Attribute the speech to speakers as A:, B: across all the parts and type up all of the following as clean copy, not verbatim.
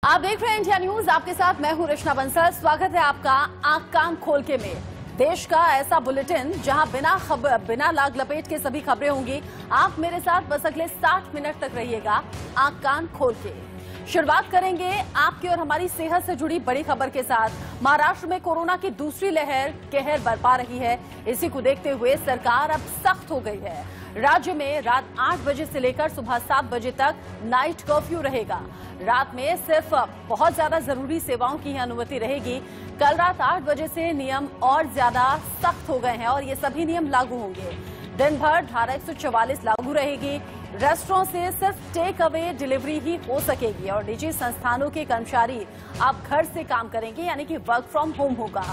A: आप देख रहे हैं इंडिया न्यूज। आपके साथ मैं हूं रचना बंसल। स्वागत है आपका आंख कान खोल के में। देश का ऐसा बुलेटिन जहां बिना लाग लपेट के सभी खबरें होंगी। आप मेरे साथ बस अगले 60 मिनट तक रहिएगा आंख कान खोल के। शुरुआत करेंगे आपकी और हमारी सेहत से जुड़ी बड़ी खबर के साथ। महाराष्ट्र में कोरोना की दूसरी लहर कहर बरपा रही है। इसी को देखते हुए सरकार अब सख्त हो गई है। राज्य में रात 8 बजे से लेकर सुबह 7 बजे तक नाइट कर्फ्यू रहेगा। रात में सिर्फ बहुत ज्यादा जरूरी सेवाओं की ही अनुमति रहेगी। कल रात 8 बजे से नियम और ज्यादा सख्त हो गए हैं और ये सभी नियम लागू होंगे। दिन भर धारा 144 लागू रहेगी। रेस्टोरेंट से सिर्फ टेक अवे डिलीवरी ही हो सकेगी और निजी संस्थानों के कर्मचारी अब घर से काम करेंगे, यानी कि वर्क फ्रॉम होम होगा।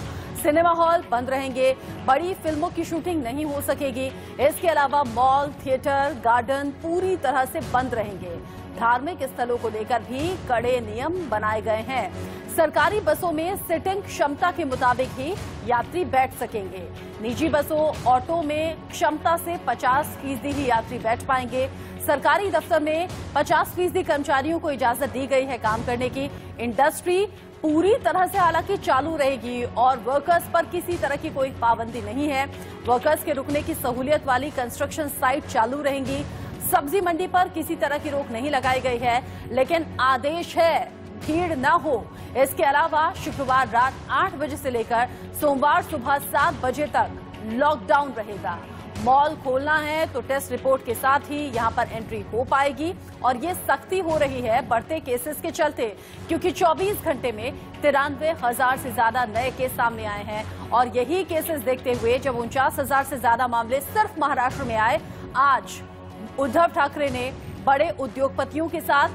A: सिनेमा हॉल बंद रहेंगे। बड़ी फिल्मों की शूटिंग नहीं हो सकेगी। इसके अलावा मॉल, थिएटर, गार्डन पूरी तरह से बंद रहेंगे। धार्मिक स्थलों को लेकर भी कड़े नियम बनाए गए हैं। सरकारी बसों में सीटिंग क्षमता के मुताबिक ही यात्री बैठ सकेंगे। निजी बसों, ऑटो में क्षमता से 50% ही यात्री बैठ पाएंगे। सरकारी दफ्तर में 50% कर्मचारियों को इजाजत दी गई है काम करने की। इंडस्ट्री पूरी तरह से हालांकि चालू रहेगी और वर्कर्स पर किसी तरह की कोई पाबंदी नहीं है। वर्कर्स के रुकने की सहूलियत वाली कंस्ट्रक्शन साइट चालू रहेंगी। सब्जी मंडी पर किसी तरह की रोक नहीं लगाई गई है, लेकिन आदेश है भीड़ न हो। इसके अलावा शुक्रवार रात 8 बजे से लेकर सोमवार सुबह 7 बजे तक लॉकडाउन रहेगा। मॉल खोलना है तो टेस्ट रिपोर्ट के साथ ही यहां पर एंट्री हो पाएगी और ये सख्ती हो रही है बढ़ते केसेस के चलते, क्योंकि 24 घंटे में 93,000 से ज्यादा नए केस सामने आए हैं और यही केसेस देखते हुए जब 49,000 से ज्यादा मामले सिर्फ महाराष्ट्र में आए, आज उद्धव ठाकरे ने बड़े उद्योगपतियों के साथ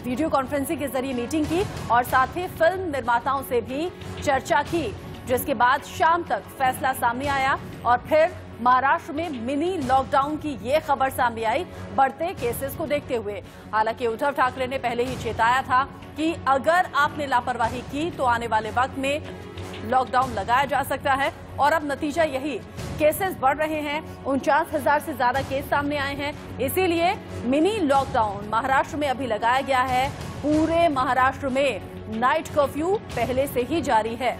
A: वीडियो कॉन्फ्रेंसिंग के जरिए मीटिंग की और साथ ही फिल्म निर्माताओं से भी चर्चा की, जिसके बाद शाम तक फैसला सामने आया और फिर महाराष्ट्र में मिनी लॉकडाउन की ये खबर सामने आई बढ़ते केसेस को देखते हुए। हालांकि उद्धव ठाकरे ने पहले ही चेताया था कि अगर आपने लापरवाही की तो आने वाले वक्त में लॉकडाउन लगाया जा सकता है और अब नतीजा यही, केसेस बढ़ रहे हैं। 49,000 से ज्यादा केस सामने आए हैं। इसीलिए मिनी लॉकडाउन महाराष्ट्र में अभी लगाया गया है। पूरे महाराष्ट्र में नाइट कर्फ्यू पहले से ही जारी है।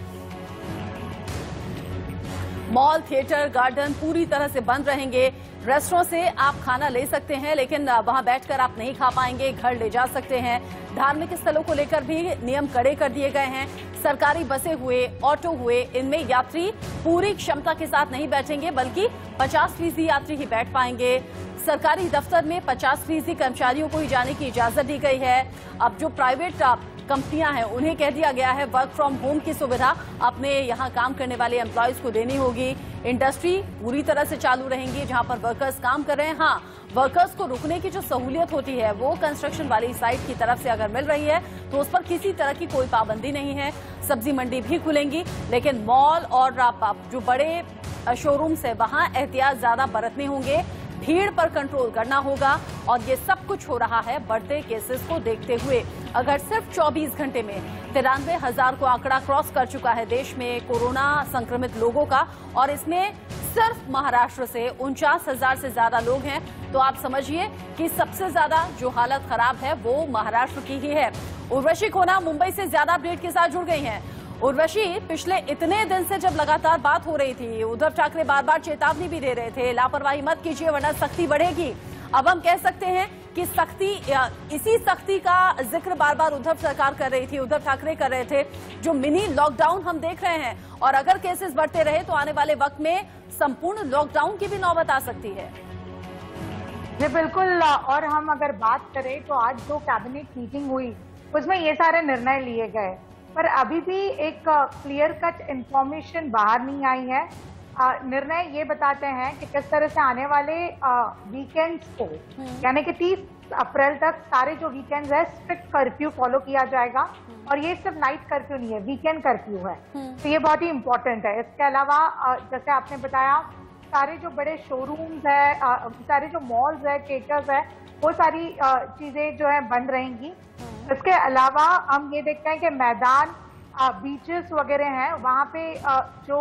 A: मॉल, थिएटर, गार्डन पूरी तरह से बंद रहेंगे। रेस्टोरेंट से आप खाना ले सकते हैं, लेकिन वहां बैठकर आप नहीं खा पाएंगे, घर ले जा सकते हैं। धार्मिक स्थलों को लेकर भी नियम कड़े कर दिए गए हैं। सरकारी बसें हुए, ऑटो हुए, इनमें यात्री पूरी क्षमता के साथ नहीं बैठेंगे, बल्कि 50% यात्री ही बैठ पाएंगे। सरकारी दफ्तर में 50% कर्मचारियों को ही जाने की इजाजत दी गई है। अब जो प्राइवेट कंपनियां हैं उन्हें कह दिया गया है वर्क फ्रॉम होम की सुविधा अपने यहां काम करने वाले एम्प्लॉयज को देनी होगी। इंडस्ट्री पूरी तरह से चालू रहेंगी जहां पर वर्कर्स काम कर रहे हैं। हाँ, वर्कर्स को रुकने की जो सहूलियत होती है वो कंस्ट्रक्शन वाली साइट की तरफ से अगर मिल रही है तो उस पर किसी तरह की कोई पाबंदी नहीं है। सब्जी मंडी भी खुलेंगी, लेकिन मॉल और जो बड़े शोरूम्स है वहां एहतियात ज्यादा बरतने होंगे। भीड़ पर कंट्रोल करना होगा और ये सब कुछ हो रहा है बढ़ते केसेस को देखते हुए। अगर सिर्फ 24 घंटे में 93,000 को आंकड़ा क्रॉस कर चुका है देश में कोरोना संक्रमित लोगों का, और इसमें सिर्फ महाराष्ट्र से 49,000 से ज्यादा लोग हैं, तो आप समझिए कि सबसे ज्यादा जो हालत खराब है वो महाराष्ट्र की ही है। उर्वशी खोना मुंबई से ज्यादा अपडेट के साथ जुड़ गई हैं। उर्वशी, पिछले इतने दिन से जब लगातार बात हो रही थी, उद्धव ठाकरे बार बार चेतावनी भी दे रहे थे, लापरवाही मत कीजिए वरना सख्ती बढ़ेगी। अब हम कह सकते हैं कि इसी सख्ती का जिक्र बार बार उद्धव सरकार कर रही थी, उद्धव ठाकरे कर रहे थे। जो मिनी लॉकडाउन हम देख रहे हैं और अगर केसेस बढ़ते रहे तो आने वाले वक्त में संपूर्ण लॉकडाउन की भी नौबत आ सकती है।
B: जी बिल्कुल, और हम अगर बात करें तो आज जो कैबिनेट मीटिंग हुई उसमें ये सारे निर्णय लिए गए, पर अभी भी एक क्लियर कट इंफॉर्मेशन बाहर नहीं आई है। निर्णय ये बताते हैं कि किस तरह से आने वाले वीकेंड्स को, यानी कि 30 अप्रैल तक सारे जो वीकेंड्स है स्ट्रिक्ट कर्फ्यू फॉलो किया जाएगा और ये सिर्फ नाइट कर्फ्यू नहीं है, वीकेंड कर्फ्यू है। तो ये बहुत ही इंपॉर्टेंट है। इसके अलावा जैसे आपने बताया, सारे जो बड़े शोरूम्स है, सारे जो मॉल्स है, थिएटर्स है, वो सारी चीजें जो है बंद रहेंगी। इसके अलावा हम ये देखते हैं कि मैदान, बीचेस वगैरह हैं, वहाँ पे जो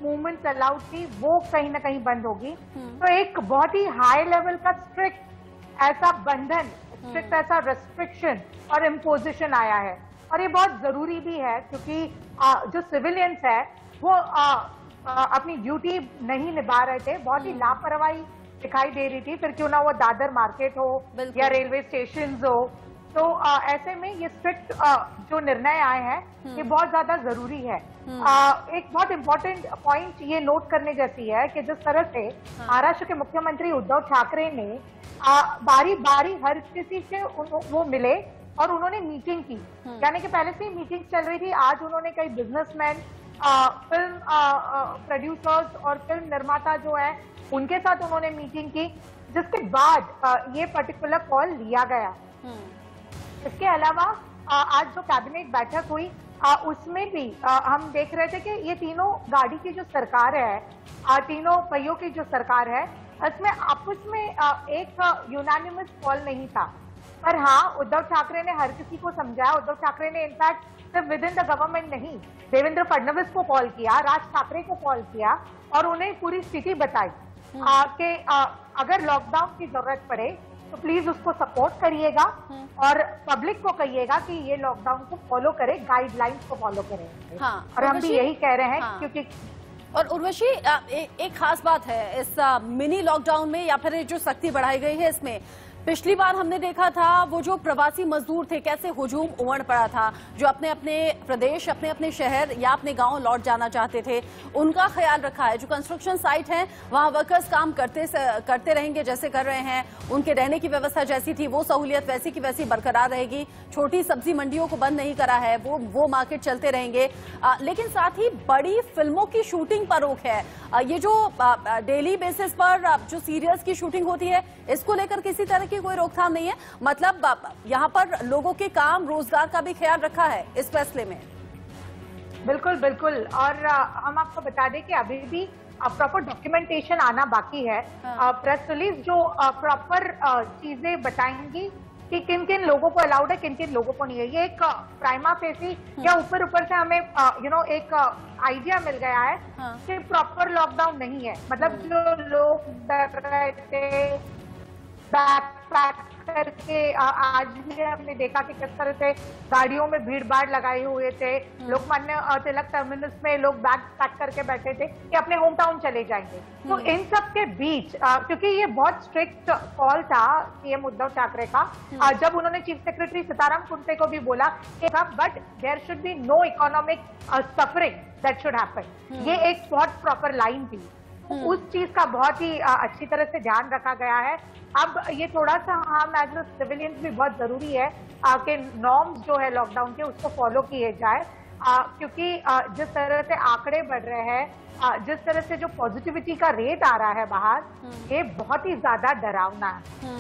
B: मूवमेंट अलाउड थी वो कहीं ना कहीं बंद होगी। तो एक बहुत ही हाई लेवल का स्ट्रिक्ट ऐसा बंधन स्ट्रिक्ट ऐसा रेस्ट्रिक्शन और इम्पोजिशन आया है। और ये बहुत जरूरी भी है क्योंकि जो सिविलियंस है वो अपनी ड्यूटी नहीं निभा रहे थे, बहुत ही लापरवाही दिखाई दे रही थी, फिर क्यों ना वो दादर मार्केट हो या रेलवे स्टेशन हो। तो ऐसे में ये स्ट्रिक्ट जो निर्णय आए हैं ये बहुत ज्यादा जरूरी है। एक बहुत इम्पोर्टेंट पॉइंट ये नोट करने जैसी है कि जिस तरह से महाराष्ट्र के मुख्यमंत्री उद्धव ठाकरे ने बारी बारी हर किसी से वो मिले और उन्होंने मीटिंग की, यानी कि पहले से ही मीटिंग चल रही थी। आज उन्होंने कई बिजनेसमैन, फिल्म प्रोड्यूसर्स और फिल्म निर्माता जो है उनके साथ उन्होंने मीटिंग की, जिसके बाद ये पर्टिकुलर कॉल लिया गया। इसके अलावा आज जो कैबिनेट बैठक हुई उसमें भी हम देख रहे थे कि ये तीनों गाड़ी की जो सरकार है, तीनों पहियों की जो सरकार है, इसमें आपस में एक यूनानिमस कॉल नहीं था। पर हाँ, उद्धव ठाकरे ने हर किसी को समझाया। उद्धव ठाकरे ने इनफैक्ट सिर्फ विद इन द गवर्नमेंट नहीं, देवेंद्र फडणवीस को कॉल किया, राज ठाकरे को कॉल किया और उन्हें पूरी स्थिति बताई कि अगर लॉकडाउन की जरूरत पड़े तो प्लीज उसको सपोर्ट करिएगा और पब्लिक को कहिएगा कि ये लॉकडाउन को फॉलो करे, गाइडलाइंस को फॉलो करें।
A: हाँ,
B: और हम भी यही कह रहे हैं। हाँ। क्योंकि
A: और उर्वशी, एक खास बात है इस मिनी लॉकडाउन में या फिर जो सख्ती बढ़ाई गई है इसमें, पिछली बार हमने देखा था वो जो प्रवासी मजदूर थे कैसे हुजूम उमड़ पड़ा था, जो अपने अपने प्रदेश, अपने अपने शहर या अपने गांव लौट जाना चाहते थे, उनका ख्याल रखा है। जो कंस्ट्रक्शन साइट है वहां वर्कर्स काम करते रहेंगे जैसे कर रहे हैं, उनके रहने की व्यवस्था जैसी थी वो सहूलियत वैसी की वैसी बरकरार रहेगी। छोटी सब्जी मंडियों को बंद नहीं करा है, वो मार्केट चलते रहेंगे। लेकिन साथ ही बड़ी फिल्मों की शूटिंग पर रोक है। ये जो डेली बेसिस पर जो सीरियल्स की शूटिंग होती है इसको लेकर किसी तरह की कोई रोकथाम नहीं है। मतलब यहाँ पर लोगों के काम रोजगार का भी ख्याल रखा है इस फैसले में।
B: बिल्कुल बिल्कुल। और हम आपको बता दें कि अभी भी प्रॉपर डॉक्यूमेंटेशन आना बाकी है। प्रेस रिलीज जो प्रॉपर चीजें बताएंगी कि किन किन लोगों को अलाउड है, किन किन लोगों को नहीं है। ये एक प्राइमा फेसी या ऊपर से हमें एक आइडिया मिल गया है कि प्रॉपर लॉकडाउन नहीं है। मतलब जो लोग डर रहे थे बैक करके, आज भी हमने देखा कि किस तरह से गाड़ियों में भीड़ भाड़ लगाए हुए थे। लोकमान्य तिलक टर्मिनस में लोग बैग पैक करके बैठे थे कि अपने होम टाउन चले जाएंगे। तो इन सब के बीच क्योंकि ये बहुत स्ट्रिक्ट कॉल था सीएम उद्धव ठाकरे का, जब उन्होंने चीफ सेक्रेटरी सीताराम कुंटे को भी बोला कि but there should be no economic suffering that should happen, ये एक बहुत प्रॉपर लाइन थी। उस चीज का बहुत ही अच्छी तरह से ध्यान रखा गया है। अब ये थोड़ा सा हम एज ए सिविलियंस भी बहुत जरूरी है कि नॉर्म्स जो है लॉकडाउन के उसको फॉलो किए जाए, क्योंकि जिस तरह से आंकड़े बढ़ रहे हैं, जिस तरह से जो पॉजिटिविटी का रेट आ रहा है बाहर, ये बहुत ही ज्यादा डरावना है।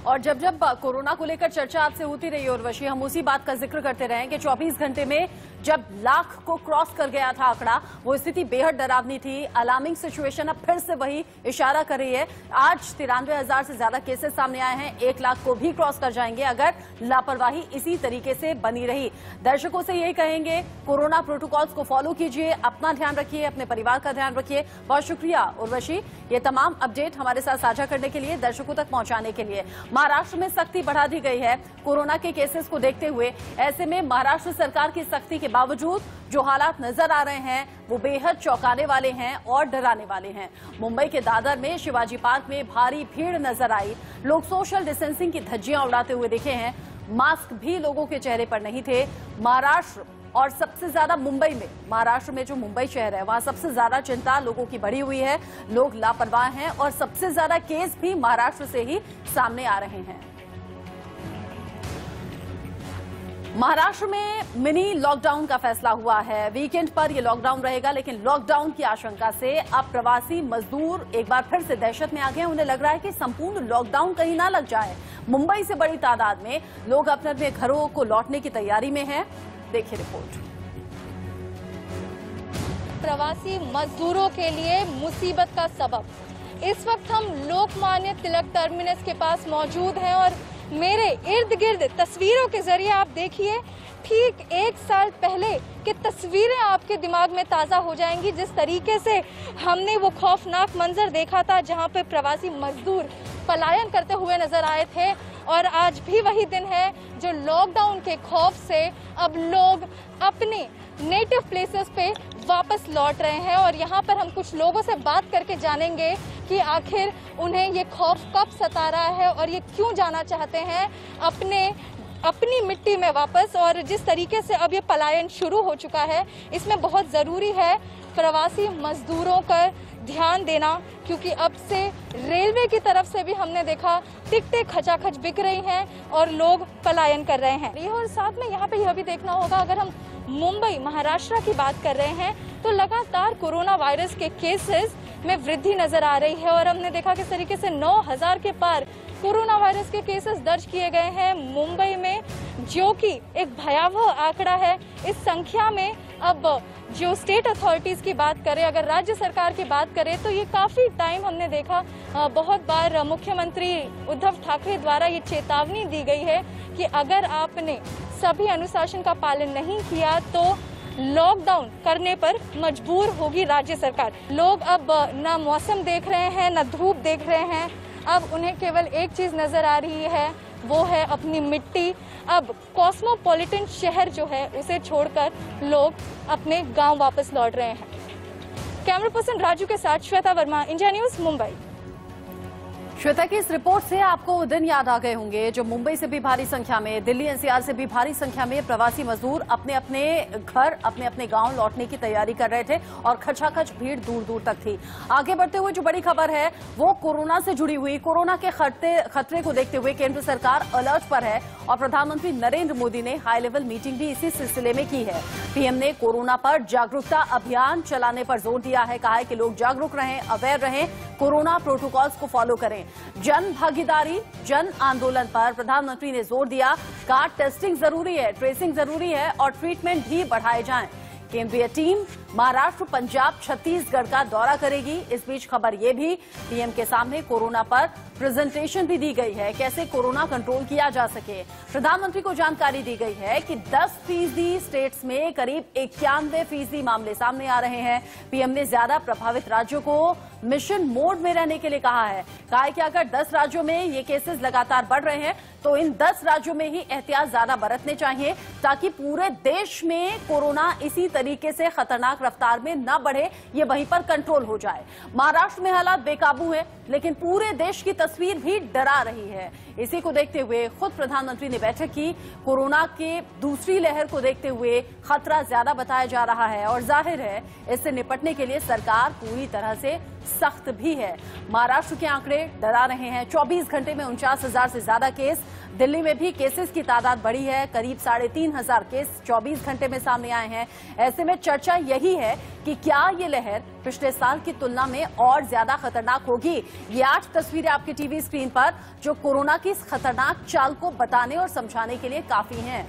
A: और जब जब कोरोना को लेकर चर्चा आपसे होती रही उर्वशी, हम उसी बात का जिक्र करते रहे कि 24 घंटे में जब लाख को क्रॉस कर गया था आंकड़ा, वो स्थिति बेहद डरावनी थी। अलार्मिंग सिचुएशन अब फिर से वही इशारा कर रही है। आज 93,000 से ज्यादा केसेस सामने आए हैं, 1 लाख को भी क्रॉस कर जाएंगे अगर लापरवाही इसी तरीके से बनी रही। दर्शकों से यही कहेंगे, कोरोना प्रोटोकॉल्स को फॉलो कीजिए, अपना ध्यान रखिए, अपने परिवार का ध्यान रखिए। बहुत शुक्रिया उर्वशी, ये तमाम अपडेट हमारे साथ साझा करने के लिए, दर्शकों तक पहुंचाने के लिए। महाराष्ट्र में सख्ती बढ़ा दी गई है कोरोना के केसेस को देखते हुए। ऐसे में महाराष्ट्र सरकार की सख्ती के बावजूद जो हालात नजर आ रहे हैं वो बेहद चौंकाने वाले हैं और डराने वाले हैं। मुंबई के दादर में शिवाजी पार्क में भारी भीड़ नजर आई। लोग सोशल डिस्टेंसिंग की धज्जियां उड़ाते हुए दिखे हैं। मास्क भी लोगों के चेहरे पर नहीं थे। महाराष्ट्र और सबसे ज्यादा मुंबई में, महाराष्ट्र में जो मुंबई शहर है वहां सबसे ज्यादा चिंता लोगों की बढ़ी हुई है। लोग लापरवाह हैं और सबसे ज्यादा केस भी महाराष्ट्र से ही सामने आ रहे हैं। महाराष्ट्र में मिनी लॉकडाउन का फैसला हुआ है। वीकेंड पर यह लॉकडाउन रहेगा, लेकिन लॉकडाउन की आशंका से अब प्रवासी मजदूर एक बार फिर से दहशत में आ गए हैं। उन्हें लग रहा है कि संपूर्ण लॉकडाउन कहीं ना लग जाए। मुंबई से बड़ी तादाद में लोग अपने अपने घरों को लौटने की तैयारी में हैं। देखिए रिपोर्ट।
C: प्रवासी मजदूरों के लिए मुसीबत का सबब। इस वक्त हम लोकमान्य तिलक टर्मिनस के पास मौजूद हैं और मेरे इर्द गिर्द तस्वीरों के जरिए आप देखिए, ठीक 1 साल पहले की तस्वीरें आपके दिमाग में ताज़ा हो जाएंगी। जिस तरीके से हमने वो खौफनाक मंजर देखा था जहां पे प्रवासी मजदूर पलायन करते हुए नजर आए थे और आज भी वही दिन है जो लॉकडाउन के खौफ से अब लोग अपने नेटिव प्लेसेस पे वापस लौट रहे हैं। और यहाँ पर हम कुछ लोगों से बात करके जानेंगे कि आखिर उन्हें ये खौफ कब सता रहा है और ये क्यों जाना चाहते हैं अपनी मिट्टी में वापस। और जिस तरीके से अब ये पलायन शुरू हो चुका है, इसमें बहुत ज़रूरी है प्रवासी मजदूरों का ध्यान देना, क्योंकि अब से रेलवे की तरफ से भी हमने देखा टिकटें खचाखच बिक रही हैं और लोग पलायन कर रहे हैं। और साथ में यहाँ पे यह भी देखना होगा, अगर हम मुंबई महाराष्ट्र की बात कर रहे हैं तो लगातार कोरोना वायरस के केसेस में वृद्धि नजर आ रही है। और हमने देखा किस तरीके से 9,000 के पार कोरोना वायरस के केसेस दर्ज किए गए हैं मुंबई में, जो कि एक भयावह आंकड़ा है। इस संख्या में अब जो स्टेट अथॉरिटीज की बात करें, अगर राज्य सरकार की बात करें, तो ये काफी टाइम हमने देखा बहुत बार मुख्यमंत्री उद्धव ठाकरे द्वारा ये चेतावनी दी गई है कि अगर आपने सभी अनुशासन का पालन नहीं किया तो लॉकडाउन करने पर मजबूर होगी राज्य सरकार। लोग अब न मौसम देख रहे हैं, न धूप देख रहे हैं, अब उन्हें केवल एक चीज नजर आ रही है, वो है अपनी मिट्टी। अब कॉस्मोपॉलिटन शहर जो है उसे छोड़कर लोग अपने गांव वापस लौट रहे हैं। कैमरा पर्सन राजू के साथ श्वेता वर्मा, इंडिया न्यूज, मुंबई।
A: श्वेता की इस रिपोर्ट से आपको वो दिन याद आ गए होंगे जो मुंबई से भी भारी संख्या में, दिल्ली एनसीआर से भी भारी संख्या में प्रवासी मजदूर अपने अपने घर, अपने अपने गांव लौटने की तैयारी कर रहे थे और खचाखच भीड़ दूर दूर तक थी। आगे बढ़ते हुए जो बड़ी खबर है वो कोरोना से जुड़ी हुई। कोरोना के खतरे को देखते हुए केंद्र सरकार अलर्ट पर है और प्रधानमंत्री नरेंद्र मोदी ने हाई लेवल मीटिंग भी इसी सिलसिले में की है। पीएम ने कोरोना पर जागरूकता अभियान चलाने पर जोर दिया है, कहा है कि लोग जागरूक रहें, अवेयर रहें, कोरोना प्रोटोकॉल्स को फॉलो करें। जन भागीदारी, जन आंदोलन पर प्रधानमंत्री ने जोर दिया, कहा टेस्टिंग जरूरी है, ट्रेसिंग जरूरी है और ट्रीटमेंट भी बढ़ाए जाएं। केंद्रीय टीम महाराष्ट्र, पंजाब, छत्तीसगढ़ का दौरा करेगी। इस बीच खबर ये भी, पीएम के सामने कोरोना पर प्रेजेंटेशन भी दी गई है, कैसे कोरोना कंट्रोल किया जा सके। प्रधानमंत्री को जानकारी दी गई है कि 10% स्टेट्स में करीब 91% मामले सामने आ रहे हैं। पीएम ने ज्यादा प्रभावित राज्यों को मिशन मोड में रहने के लिए कहा है कि अगर 10 राज्यों में ये केसेस लगातार बढ़ रहे हैं तो इन 10 राज्यों में ही एहतियात ज्यादा बरतने चाहिए, ताकि पूरे देश में कोरोना इसी तरीके से खतरनाक रफ्तार में न बढ़े, ये वहीं पर कंट्रोल हो जाए। महाराष्ट्र में हालात बेकाबू हैं, लेकिन पूरे देश की तस्वीर भी डरा रही है। इसी को देखते हुए खुद प्रधानमंत्री ने बैठक की। कोरोना के दूसरी लहर को देखते हुए खतरा ज्यादा बताया जा रहा है और जाहिर है इससे निपटने के लिए सरकार पूरी तरह से सख्त भी है। महाराष्ट्र के आंकड़े डरा रहे हैं, 24 घंटे में 49,000 से ज्यादा केस। दिल्ली में भी केसेस की तादाद बढ़ी है, करीब 3,500 केस 24 घंटे में सामने आए हैं। ऐसे में चर्चा यही है कि क्या ये लहर पिछले साल की तुलना में और ज्यादा खतरनाक होगी। ये 8 तस्वीरें आपकी टीवी स्क्रीन पर जो कोरोना की इस खतरनाक चाल को बताने और समझाने के लिए काफी हैं।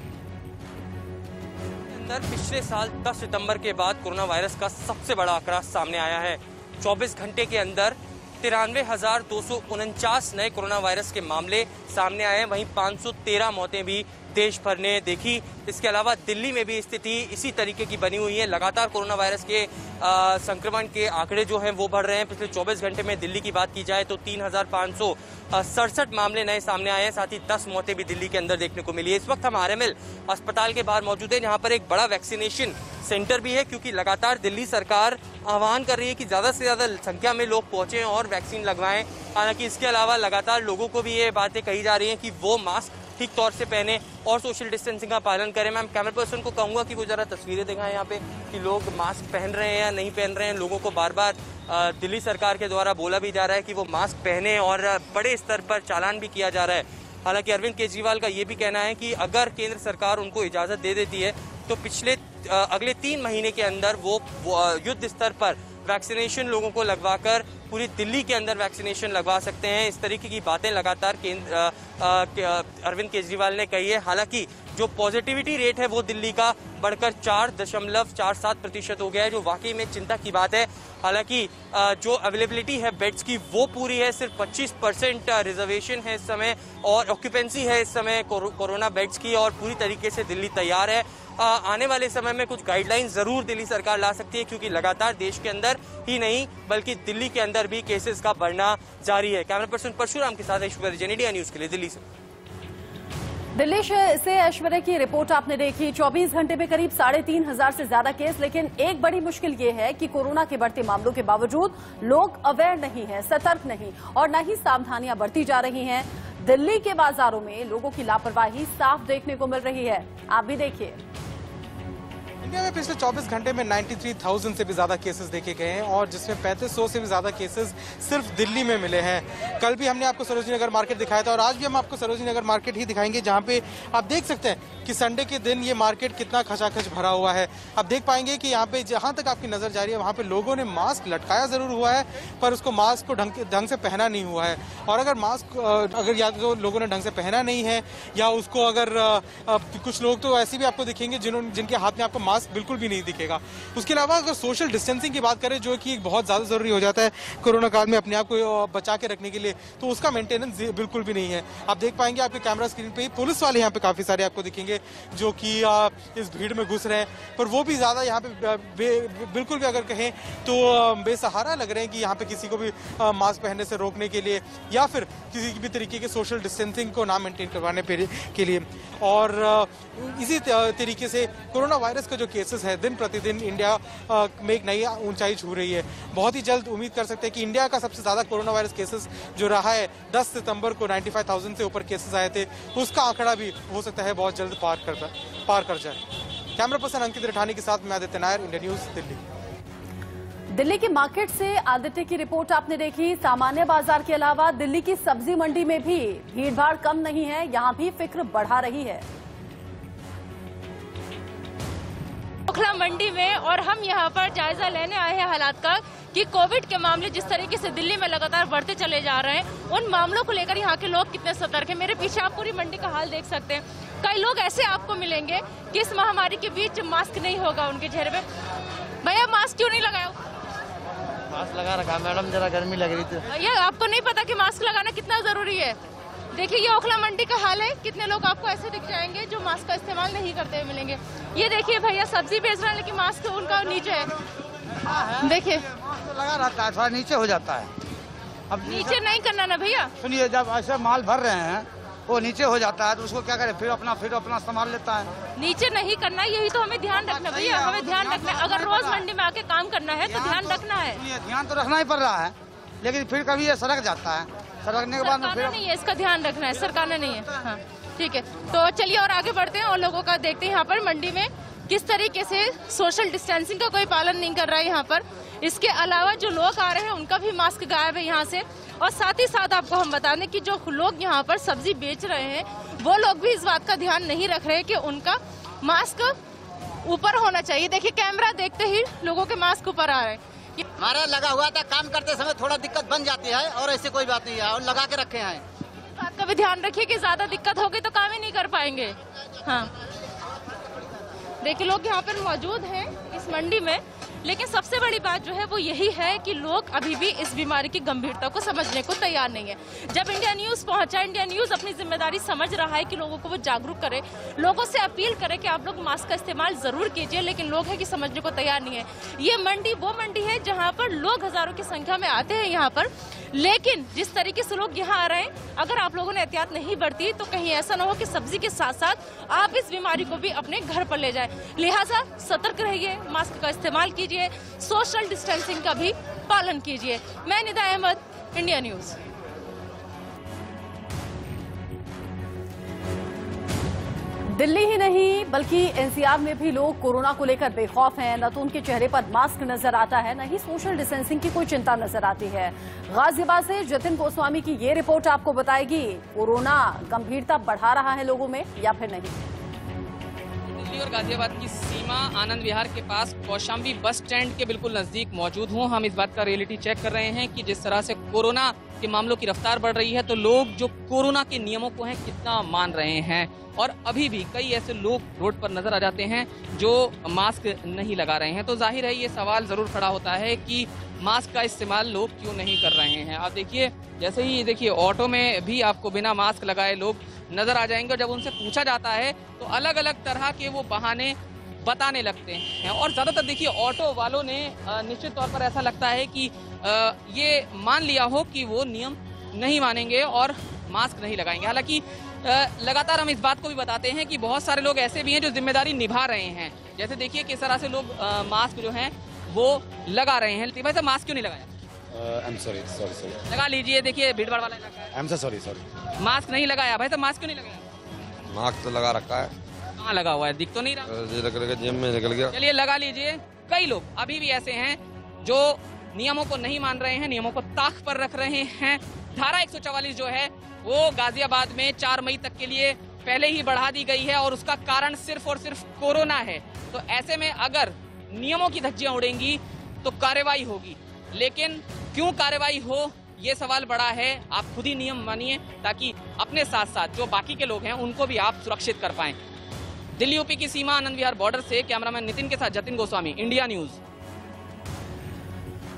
D: पिछले साल 10 सितंबर के बाद कोरोना वायरस का सबसे बड़ा आंकड़ा सामने आया है। 24 घंटे के अंदर 93,249 नए कोरोना वायरस के मामले सामने आए हैं, वहीं 513 मौतें भी देश भर ने देखी। इसके अलावा दिल्ली में भी स्थिति इसी तरीके की बनी हुई है। लगातार कोरोना वायरस के संक्रमण के आंकड़े जो हैं वो बढ़ रहे हैं। पिछले 24 घंटे में दिल्ली की बात की जाए तो 3,567 मामले नए सामने आए हैं, साथ ही 10 मौतें भी दिल्ली के अंदर देखने को मिली है। इस वक्त हम आरएमएल अस्पताल के बाहर मौजूद हैं, जहां पर एक बड़ा वैक्सीनेशन सेंटर भी है, क्योंकि लगातार दिल्ली सरकार आह्वान कर रही है कि ज्यादा से ज्यादा संख्या में लोग पहुंचे और वैक्सीन लगवाएं। हालांकि इसके अलावा लगातार लोगों को भी ये बातें कही जा रही हैं कि वो मास्क ठीक तौर से पहने और सोशल डिस्टेंसिंग का पालन करें। मैं कैमरा पर्सन को कहूंगा कि वो जरा तस्वीरें दिखाएं यहाँ पे कि लोग मास्क पहन रहे हैं या नहीं पहन रहे हैं। लोगों को बार बार दिल्ली सरकार के द्वारा बोला भी जा रहा है कि वो मास्क पहने और बड़े स्तर पर चालान भी किया जा रहा है। हालांकि अरविंद केजरीवाल का ये भी कहना है कि अगर केंद्र सरकार उनको इजाजत दे देती है तो अगले 3 महीने के अंदर वो युद्ध स्तर पर वैक्सीनेशन लोगों को लगवाकर पूरी दिल्ली के अंदर वैक्सीनेशन लगवा सकते हैं। इस तरीके की बातें लगातार अरविंद केजरीवाल ने कही है। हालांकि जो पॉजिटिविटी रेट है वो दिल्ली का बढ़कर 4.47% हो गया है, जो वाकई में चिंता की बात है। हालांकि जो अवेलेबिलिटी है बेड्स की वो पूरी है, सिर्फ 25% रिजर्वेशन है इस समय और ऑक्यूपेंसी है इस समय कोरोना बेड्स की, और पूरी तरीके से दिल्ली तैयार है। आने वाले समय में कुछ गाइडलाइंस जरूर दिल्ली सरकार ला सकती है, क्योंकि लगातार देश के अंदर ही नहीं बल्कि दिल्ली के अंदर भी केसेस का बढ़ना जारी है। कैमरा पर्सन परशुराम के साथ इंडिया न्यूज के लिए दिल्ली से।
A: दिल्ली से ऐश्वर्या की रिपोर्ट आपने देखी। 24 घंटे में करीब 3,500 से ज्यादा केस, लेकिन एक बड़ी मुश्किल ये है कि कोरोना के बढ़ते मामलों के बावजूद लोग अवेयर नहीं हैं, सतर्क नहीं और न ही सावधानियां बरती जा रही हैं। दिल्ली के बाजारों में लोगों की लापरवाही साफ देखने को मिल रही है। आप भी देखिए।
E: इंडिया में पिछले 24 घंटे में 93,000 से भी ज्यादा केसेस देखे गए हैं और जिसमें 3500 से भी ज्यादा केसेस सिर्फ दिल्ली में मिले हैं। कल भी हमने आपको सरोजनी नगर मार्केट दिखाया था और आज भी हम आपको सरोजनी नगर मार्केट ही दिखाएंगे, जहां पे आप देख सकते हैं कि संडे के दिन ये मार्केट कितना खचाखच भरा हुआ है। आप देख पाएंगे कि यहाँ पे जहां तक आपकी नजर जा रही है वहां पे लोगों ने मास्क लटकाया जरूर हुआ है, पर उसको मास्क को ढंग से पहना नहीं हुआ है। और अगर मास्क अगर या तो लोगों ने ढंग से पहना नहीं है या उसको अगर कुछ लोग तो ऐसे भी आपको दिखेंगे जिनके हाथ में आपको मास्क बिल्कुल भी नहीं दिखेगा। उसके अलावा अगर सोशल डिस्टेंसिंग की बात करें, जो कि बहुत ज्यादा जरूरी हो जाता है कोरोना काल में अपने आप को बचा के रखने के लिए, तो उसका मेंटेनेंस बिल्कुल भी नहीं है। आप देख पाएंगे आपके कैमरा स्क्रीन पे ही पुलिस वाले यहाँ पे काफी सारे आपको दिखेंगे जो कि इस भीड़ में घुस रहे हैं, पर वो भी ज्यादा यहाँ पे बिल्कुल भी अगर कहें तो बेसहारा लग रहे हैं कि यहाँ पे किसी को भी मास्क पहनने से रोकने के लिए या फिर किसी भी तरीके के सोशल डिस्टेंसिंग को ना मेंटेन करवाने के लिए। और इसी तरीके से कोरोना वायरस का जो केसेस है दिन प्रतिदिन इंडिया में एक नई ऊंचाई छू रही है। बहुत ही जल्द उम्मीद कर सकते हैं कि इंडिया का सबसे ज्यादा कोरोना वायरस केसेस जो रहा है 10 सितंबर को 95,000 से ऊपर केसेस आए थे, उसका आंकड़ा भी हो सकता है बहुत जल्द पार कर जाए। कैमरा पर्सन अंकित रिठानी के साथ मैं आदित्य नायर, इंडिया न्यूज दिल्ली।
A: दिल्ली की मार्केट से आदित्य की रिपोर्ट आपने देखी। सामान्य बाजार के अलावा दिल्ली की सब्जी मंडी में भी भीड़भाड़ कम नहीं है, यहां भी फिक्र बढ़ा रही है।
C: ओखला मंडी में और हम यहां पर जायजा लेने आए हैं हालात का कि कोविड के मामले जिस तरीके से दिल्ली में लगातार बढ़ते चले जा रहे हैं, उन मामलों को लेकर यहाँ के लोग कितने सतर्क हैं। मेरे पीछे आप पूरी मंडी का हाल देख सकते हैं। कई लोग ऐसे आपको मिलेंगे कि इस महामारी के बीच मास्क नहीं होगा उनके चेहरे पे। भैया मास्क क्यों नहीं लगाया?
F: मास्क लगा रखा मैडम, जरा गर्मी लग रही थी।
C: भैया आपको नहीं पता कि मास्क लगाना कितना जरूरी है? देखिए ये ओखला मंडी का हाल है। कितने लोग आपको ऐसे दिख जाएंगे जो मास्क का इस्तेमाल नहीं करते हुए मिलेंगे। ये देखिए भैया सब्जी बेच रहे हैं लेकिन मास्क उनका नीचे है। देखिए
F: मास्क लगा रहता है, थोड़ा नीचे हो जाता है। अब
C: नीचे नहीं करना ना भैया।
F: सुनिए, जब ऐसे माल भर रहे हैं वो नीचे हो जाता है तो उसको क्या करें, फिर अपना संभाल लेता है।
C: नीचे नहीं करना, यही तो हमें ध्यान रखना भैया, हमें ध्यान रखना है। अगर रोज मंडी में आके काम करना है तो ध्यान रखना है।
F: ध्यान तो रखना ही पड़ रहा है, लेकिन फिर कभी ये सड़क जाता है, सड़कने के बाद
C: फिर नहीं है, इसका ध्यान रखना है, सरकार ने नहीं है। हाँ ठीक है, तो चलिए और आगे बढ़ते हैं और लोगों का देखते हैं यहाँ पर मंडी में किस तरीके से सोशल डिस्टेंसिंग का कोई पालन नहीं कर रहा है यहाँ पर। इसके अलावा जो लोग आ रहे हैं उनका भी मास्क गायब है यहाँ से। और साथ ही साथ आपको हम बता दें कि जो लोग यहाँ पर सब्जी बेच रहे हैं वो लोग भी इस बात का ध्यान नहीं रख रहे कि उनका मास्क ऊपर होना चाहिए। देखिए कैमरा देखते ही लोगों के मास्क ऊपर आ रहे हैं।
G: हमारा लगा हुआ था, काम करते समय थोड़ा दिक्कत बन जाती है और ऐसे कोई बात नहीं है और लगा के रखे हैं।
C: बात का भी ध्यान रखिए कि ज्यादा दिक्कत होगी तो काम ही नहीं कर पाएंगे। हाँ देखिए लोग यहाँ पर मौजूद हैं इस मंडी में, लेकिन सबसे बड़ी बात जो है वो यही है कि लोग अभी भी इस बीमारी की गंभीरता को समझने को तैयार नहीं है। जब इंडिया न्यूज पहुंचा, इंडिया न्यूज अपनी जिम्मेदारी समझ रहा है कि लोगों को वो जागरूक करे, लोगों से अपील करे कि आप लोग मास्क का इस्तेमाल जरूर कीजिए, लेकिन लोग है कि समझने को तैयार नहीं है। ये मंडी वो मंडी है जहाँ पर लोग हजारों की संख्या में आते हैं यहाँ पर, लेकिन जिस तरीके से लोग यहाँ आ रहे हैं, अगर आप लोगों ने एहतियात नहीं बरती तो कहीं ऐसा ना हो कि सब्जी के साथ साथ आप इस बीमारी को भी अपने घर पर ले जाए। लिहाजा सतर्क रहिए, मास्क का इस्तेमाल कीजिए, सोशल डिस्टेंसिंग का भी पालन कीजिए। मैं निदा अहमद, इंडिया न्यूज।
A: दिल्ली ही नहीं बल्कि एनसीआर में भी लोग कोरोना को लेकर बेखौफ हैं। न तो उनके चेहरे पर मास्क नजर आता है, न ही सोशल डिस्टेंसिंग की कोई चिंता नजर आती है। गाजियाबाद से जतिन गोस्वामी की ये रिपोर्ट आपको बताएगी कोरोना गंभीरता बढ़ा रहा है लोगों में या फिर नहीं।
H: दिल्ली और गाजियाबाद की सीमा आनंद विहार के पास कौशाम्बी बस स्टैंड के बिल्कुल नजदीक मौजूद हूँ। हम इस बात का रियलिटी चेक कर रहे हैं कि जिस तरह से कोरोना के मामलों की रफ्तार बढ़ रही है तो लोग जो कोरोना के नियमों को हैं कितना मान रहे हैं, और अभी भी कई ऐसे लोग रोड पर नजर आ जाते हैं जो मास्क नहीं लगा रहे हैं। तो जाहिर है ये सवाल जरूर खड़ा होता है कि मास्क का इस्तेमाल लोग क्यों नहीं कर रहे हैं। आप देखिए, जैसे ही देखिए ऑटो में भी आपको बिना मास्क लगाए लोग नजर आ जाएंगे और जब उनसे पूछा जाता है तो अलग अलग तरह के वो बहाने बताने लगते हैं। और ज़्यादातर देखिए ऑटो वालों ने निश्चित तौर पर ऐसा लगता है कि ये मान लिया हो कि वो नियम नहीं मानेंगे और मास्क नहीं लगाएंगे। हालांकि लगातार हम इस बात को भी बताते हैं कि बहुत सारे लोग ऐसे भी हैं जो जिम्मेदारी निभा रहे हैं। जैसे देखिए किस तरह से लोग मास्क जो हैं वो लगा रहे हैं। भाई साहब मास्क क्यों नहीं लगाया?
I: सॉरी
H: लगा लीजिए, देखिए भीड़ भाड़ वाला इलाका है।
I: सॉरी
H: मास्क नहीं लगाया भाई साहब, मास्क क्यों नहीं लगाया?
I: मास्क तो लगा रखा है।
H: कहाँ लगा हुआ है, दिख तो नहीं रहा।
I: जेब में निकल गया।
H: चलिए लगा लीजिए। कई लोग अभी भी ऐसे हैं जो नियमों को नहीं मान रहे हैं, नियमों को ताक पर रख रहे हैं। धारा 144 जो है वो गाजियाबाद में 4 मई तक के लिए पहले ही बढ़ा दी गई है और उसका कारण सिर्फ और सिर्फ कोरोना है। तो ऐसे में अगर नियमों की धज्जियां उड़ेंगी तो कार्रवाई होगी, लेकिन क्यों कार्रवाई हो ये सवाल बड़ा है। आप खुद ही नियम मानिए ताकि अपने साथ साथ जो बाकी के लोग हैं उनको भी आप सुरक्षित कर पाएं। दिल्ली यूपी की सीमा आनंद विहार बॉर्डर से कैमरामैन नितिन के साथ जतिन गोस्वामी, इंडिया न्यूज।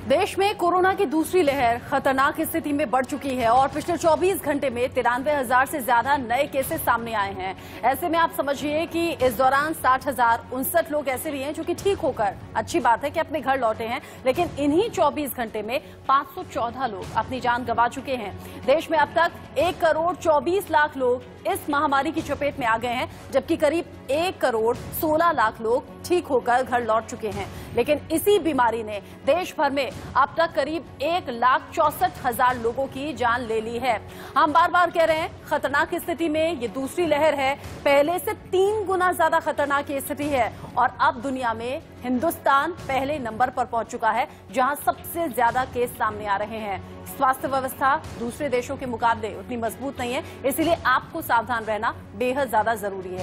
A: देश में कोरोना की दूसरी लहर खतरनाक स्थिति में बढ़ चुकी है और पिछले 24 घंटे में 93,000 से ज्यादा नए केसेस सामने आए हैं। ऐसे में आप समझिए कि इस दौरान 60,059 लोग ऐसे भी हैं जो कि ठीक होकर अच्छी बात है कि अपने घर लौटे हैं, लेकिन इन्हीं 24 घंटे में 514 लोग अपनी जान गंवा चुके हैं। देश में अब तक 1 करोड़ 24 लाख लोग इस महामारी की चपेट में आ गए हैं, जबकि करीब 1 करोड़ 16 लाख लोग ठीक होकर घर लौट चुके हैं। लेकिन इसी बीमारी ने देश भर में अब तक करीब 1,64,000 लोगों की जान ले ली है। हम बार बार कह रहे हैं खतरनाक स्थिति में ये दूसरी लहर है, पहले से 3 गुना ज्यादा खतरनाक ये स्थिति है और अब दुनिया में हिंदुस्तान पहले नंबर पर पहुंच चुका है जहां सबसे ज्यादा केस सामने आ रहे हैं। स्वास्थ्य व्यवस्था दूसरे देशों के मुकाबले उतनी मजबूत नहीं है, इसलिए आपको सावधान रहना बेहद ज्यादा जरूरी है।